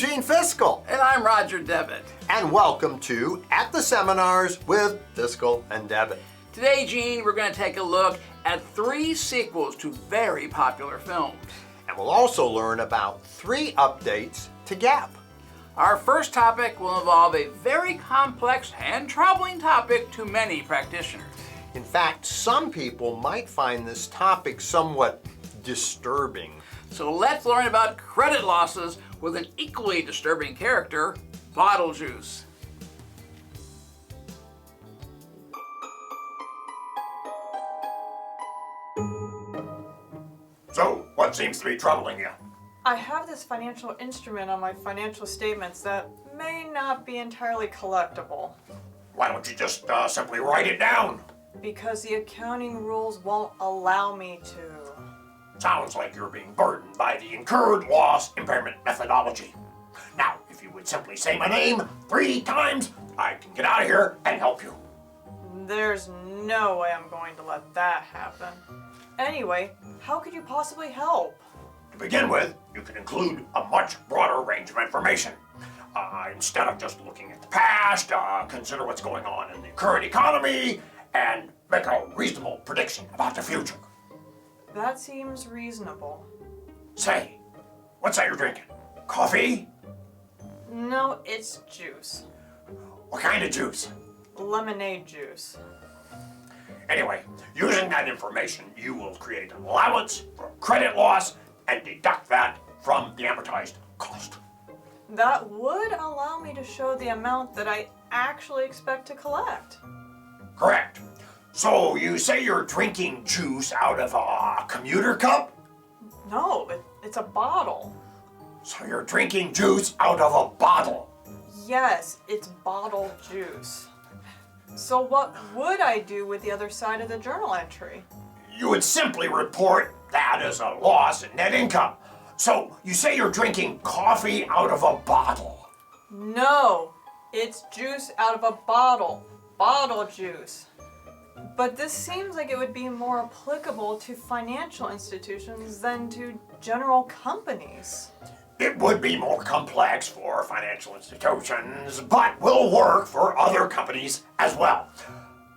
Gene Fiscal. And I'm Roger Debit. And welcome to At the Seminars with Fiscal and Debit. Today, Gene, we're going to take a look at 3 sequels to very popular films. And we'll also learn about 3 updates to GAAP. Our first topic will involve a very complex and troubling topic to many practitioners. In fact, some people might find this topic somewhat disturbing. So let's learn about credit losses with an equally disturbing character, bottle juice. So, what seems to be troubling you? I have this financial instrument on my financial statements that may not be entirely collectible. Why don't you just simply write it down? Because the accounting rules won't allow me to. Sounds like you're being burdened by the incurred loss impairment methodology. Now, if you would simply say my name 3 times, I can get out of here and help you. There's no way I'm going to let that happen. Anyway, how could you possibly help? To begin with, you can include a much broader range of information. Instead of just looking at the past, consider what's going on in the current economy and make a reasonable prediction about the future. That seems reasonable. Say, what's that you're drinking? Coffee? No, it's juice. What kind of juice? Lemonade juice. Anyway, using that information, you will create an allowance for credit loss and deduct that from the amortized cost. That would allow me to show the amount that I actually expect to collect. Correct. So you say you're drinking juice out of a commuter cup? No, it's a bottle. So you're drinking juice out of a bottle? Yes, it's bottled juice. So what would I do with the other side of the journal entry? You would simply report that as a loss in net income. So you say you're drinking coffee out of a bottle? No, it's juice out of a bottle. Bottle juice. But this seems like it would be more applicable to financial institutions than to general companies. It would be more complex for financial institutions, but will work for other companies as well.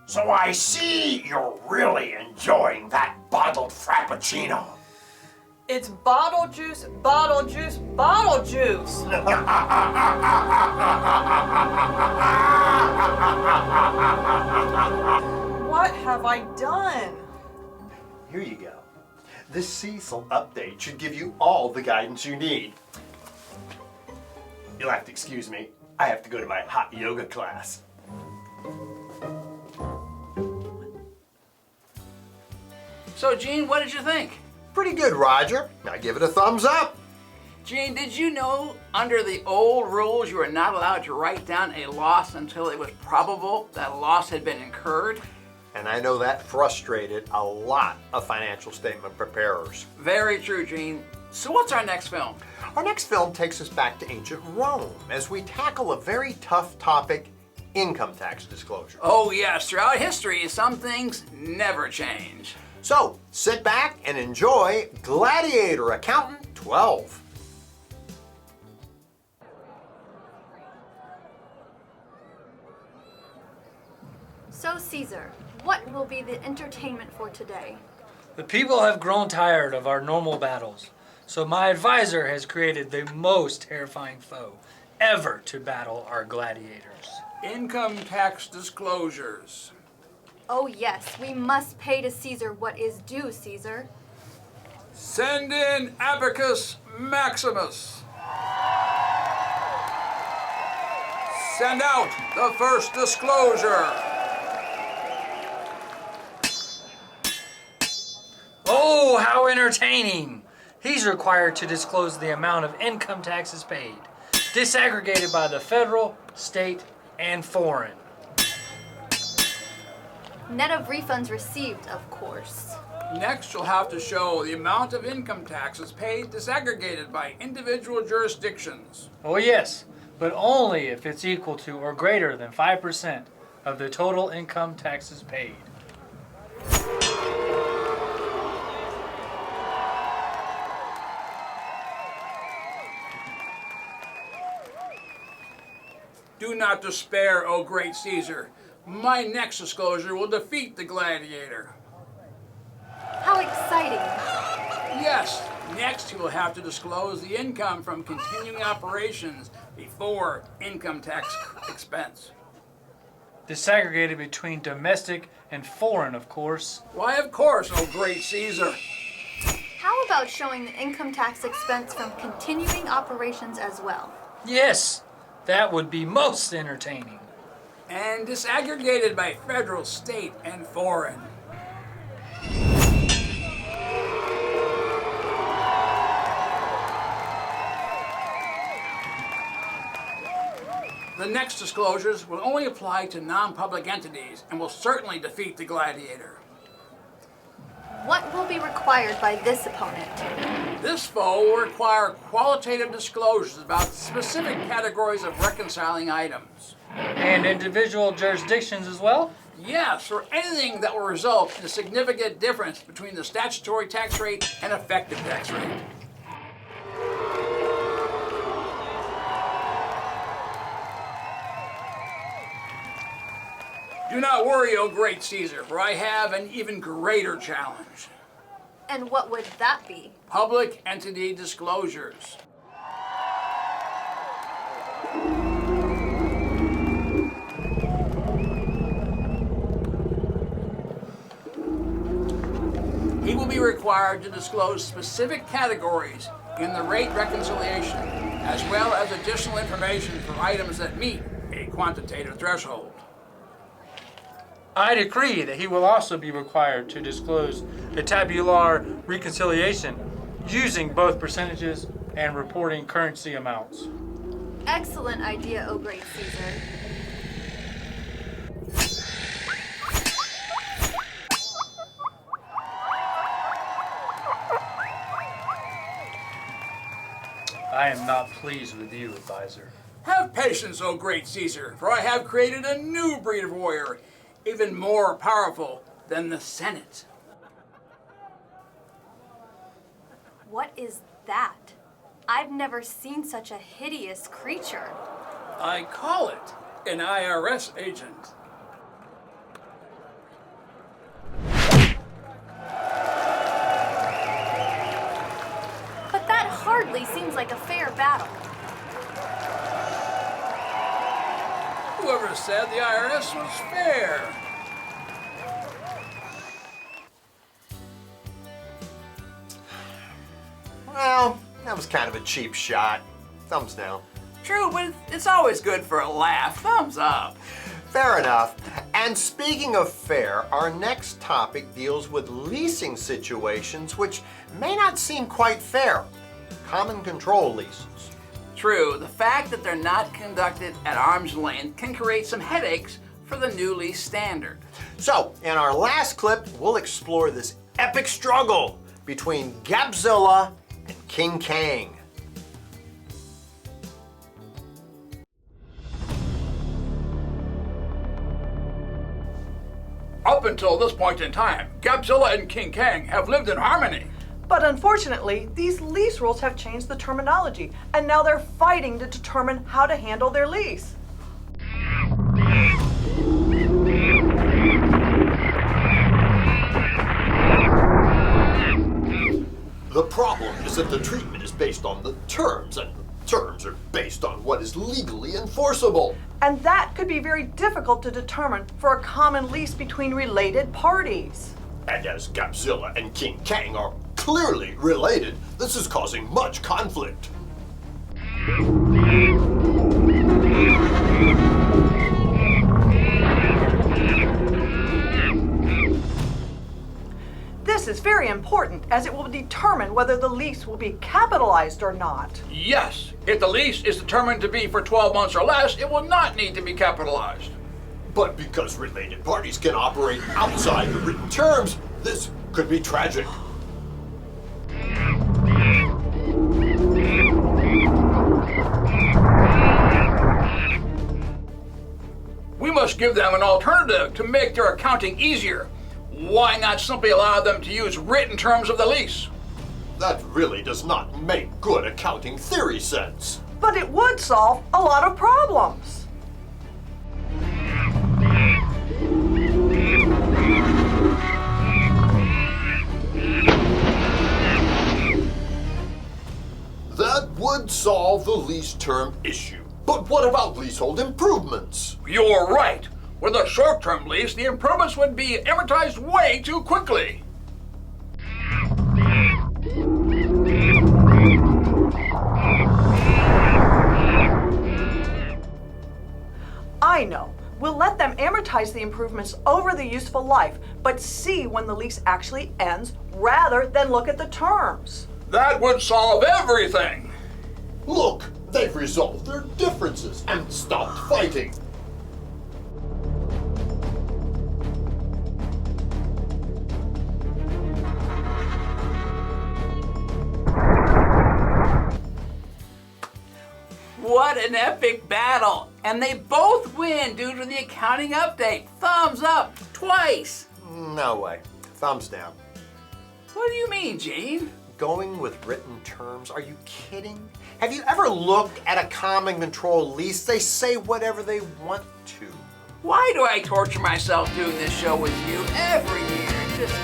So I see you're really enjoying that bottled Frappuccino. It's bottle juice, bottle juice, bottle juice. What have I done? Here you go. This Cecil update should give you all the guidance you need. You'll have to excuse me. I have to go to my hot yoga class. So, Gene, what did you think? Pretty good, Roger. I give it a thumbs up. Gene, did you know under the old rules you were not allowed to write down a loss until it was probable that a loss had been incurred? And I know that frustrated a lot of financial statement preparers. Very true, Gene. So what's our next film? Our next film takes us back to ancient Rome as we tackle a very tough topic, income tax disclosure. Oh yes, throughout history, some things never change. So sit back and enjoy Gladiator Accountant 12. So Caesar, what will be the entertainment for today? The people have grown tired of our normal battles, so my advisor has created the most terrifying foe ever to battle our gladiators. Income tax disclosures. Oh yes, we must pay to Caesar what is due, Caesar. Send in Abacus Maximus. Send out the first disclosure. Oh, how entertaining! He's required to disclose the amount of income taxes paid, disaggregated by the federal, state, and foreign. Net of refunds received, of course. Next, you'll have to show the amount of income taxes paid disaggregated by individual jurisdictions. Oh yes, but only if it's equal to or greater than 5% of the total income taxes paid. not despair, O great Caesar. My next disclosure will defeat the gladiator. How exciting! Yes, next you will have to disclose the income from continuing operations before income tax expense. Disaggregated between domestic and foreign, of course. Why, of course, O great Caesar. How about showing the income tax expense from continuing operations as well? Yes, that would be most entertaining. And disaggregated by federal, state, and foreign. The next disclosures will only apply to non-public entities and will certainly defeat the gladiator. What will be required by this opponent? This foe will require qualitative disclosures about specific categories of reconciling items. And individual jurisdictions as well? Yes, or anything that will result in a significant difference between the statutory tax rate and effective tax rate. Do not worry, O great Caesar, for I have an even greater challenge. And what would that be? Public entity disclosures. He will be required to disclose specific categories in the rate reconciliation, as well as additional information for items that meet a quantitative threshold. I decree that he will also be required to disclose the tabular reconciliation using both percentages and reporting currency amounts. Excellent idea, O great Caesar. I am not pleased with you, advisor. Have patience, O great Caesar, for I have created a new breed of warrior, even more powerful than the Senate. What is that? I've never seen such a hideous creature. I call it an IRS agent. But that hardly seems like a fair battle. Whoever said the IRS was fair? Well, that was kind of a cheap shot. Thumbs down. True, but it's always good for a laugh. Thumbs up. Fair enough. And speaking of fair, our next topic deals with leasing situations which may not seem quite fair. Common control leases. True, the fact that they're not conducted at arm's length can create some headaches for the new lease standard. So, in our last clip, we'll explore this epic struggle between Gapzilla and King Kang. Up until this point in time, Gapzilla and King Kang have lived in harmony. But unfortunately, these lease rules have changed the terminology, and now they're fighting to determine how to handle their lease. The problem is that the treatment is based on the terms, and terms are based on what is legally enforceable. And that could be very difficult to determine for a common lease between related parties. And as Gapzilla and King Kang are clearly related, this is causing much conflict. This is very important as it will determine whether the lease will be capitalized or not. Yes, if the lease is determined to be for 12 months or less, it will not need to be capitalized. But because related parties can operate outside the written terms, this could be tragic. We must give them an alternative to make their accounting easier. Why not simply allow them to use written terms of the lease? That really does not make good accounting theory sense. But it would solve a lot of problems. lease term issue. But what about leasehold improvements? You're right. With a short-term lease, the improvements would be amortized way too quickly. I know. We'll let them amortize the improvements over the useful life, but see when the lease actually ends rather than look at the terms. That would solve everything. Look, they've resolved their differences and stopped fighting. What an epic battle! And they both win due to the accounting update. Thumbs up, twice. No way. Thumbs down. What do you mean, Gene? Going with written terms? Are you kidding? Have you ever looked at a common control lease? They say whatever they want to. Why do I torture myself doing this show with you every year? Just